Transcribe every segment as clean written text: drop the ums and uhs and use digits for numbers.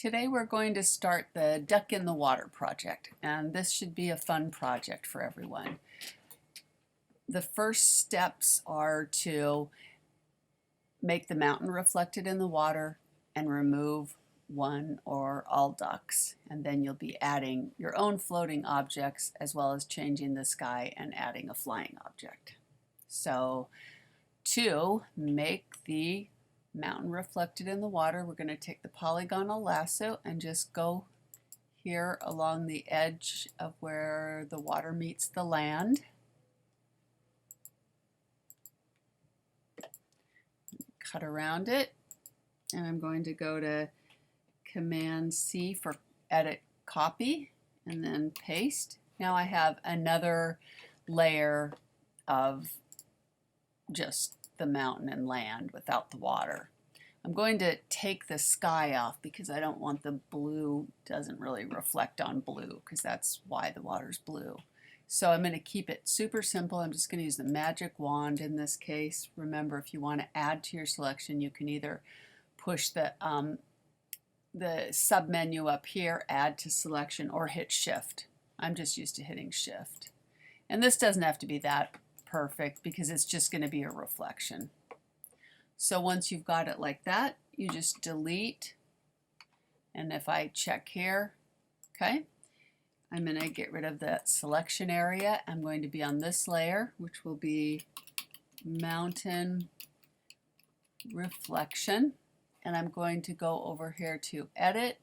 Today we're going to start the Duck in the Water project, and this should be a fun project for everyone. The first steps are to make the mountain reflected in the water and remove one or all ducks, and then you'll be adding your own floating objects as well as changing the sky and adding a flying object. So to make the mountain reflected in the water, we're going to take the polygonal lasso and just go here along the edge of where the water meets the land. Cut around it, and I'm going to go to Command C for edit copy and then paste. Now I have another layer of just the mountain and land without the water. I'm going to take the sky off because I don't want the blue, doesn't really reflect on blue because that's why the water's blue. So I'm going to keep it super simple. I'm just going to use the magic wand in this case. Remember, if you want to add to your selection, you can either push the sub menu up here, add to selection, or hit shift. I'm just used to hitting shift. And this doesn't have to be that perfect because it's just going to be a reflection. So once you've got it like that, you just delete. And if I check here, okay, I'm going to get rid of that selection area. I'm going to be on this layer, which will be mountain reflection. And I'm going to go over here to edit,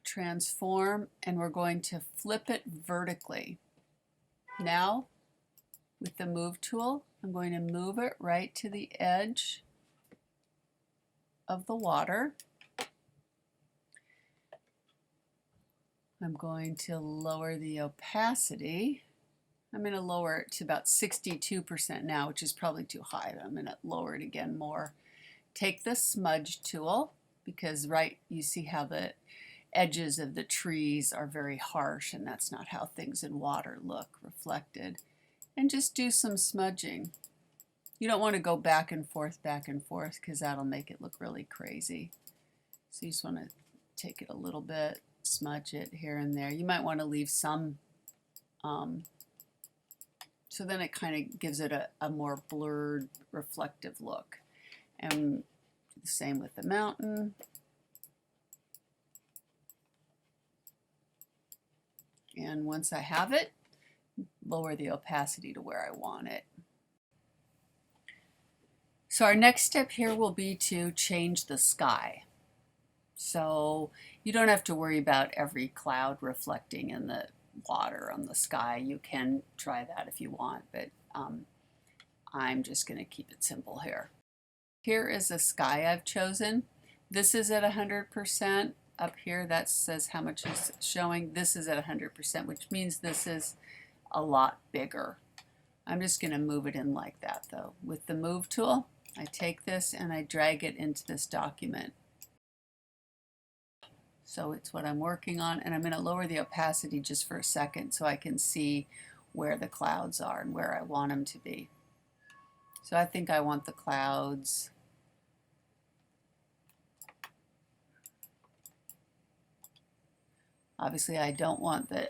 transform, and we're going to flip it vertically. Now, with the move tool, I'm going to move it right to the edge of the water. I'm going to lower the opacity. I'm going to lower it to about 62% now, which is probably too high. I'm going to lower it again more. Take the smudge tool, because you see how the edges of the trees are very harsh, and that's not how things in water look reflected. And just do some smudging. You don't want to go back and forth, because that'll make it look really crazy. So you just want to take it a little bit, smudge it here and there. You might want to leave some, so then it kind of gives it a more blurred, reflective look. And the same with the mountain. And once I have it, lower the opacity to where I want it. So our next step here will be to change the sky. So you don't have to worry about every cloud reflecting in the water on the sky. You can try that if you want, but I'm just going to keep it simple here. Here is a sky I've chosen. This is at 100%. Up here that says how much is showing. This is at 100%, which means this is a lot bigger. I'm just going to move it in like that though. With the move tool, I take this and I drag it into this document. So it's what I'm working on, and I'm going to lower the opacity just for a second so I can see where the clouds are and where I want them to be. So I think I want the clouds obviously I don't want the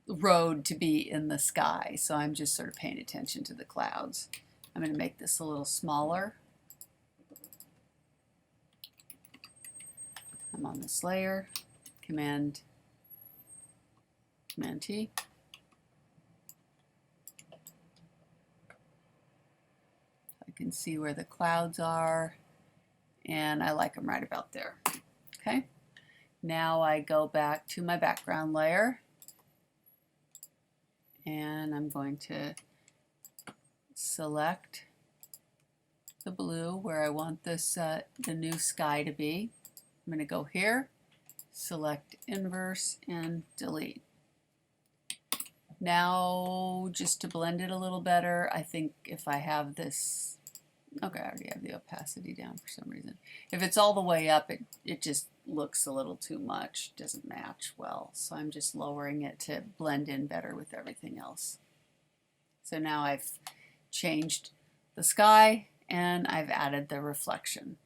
road to be in the sky, so I'm just sort of paying attention to the clouds. I'm going to make this a little smaller. I'm on this layer, Command T. I can see where the clouds are, and I like them right about there. Okay, now I go back to my background layer, and I'm going to select the blue where I want this the new sky to be. I'm going to go here, select inverse, and delete. Now, just to blend it a little better, I think if I have this, okay, I already have the opacity down for some reason. If it's all the way up, it just looks a little too much, doesn't match well. So I'm just lowering it to blend in better with everything else. So now I've changed the sky and I've added the reflection.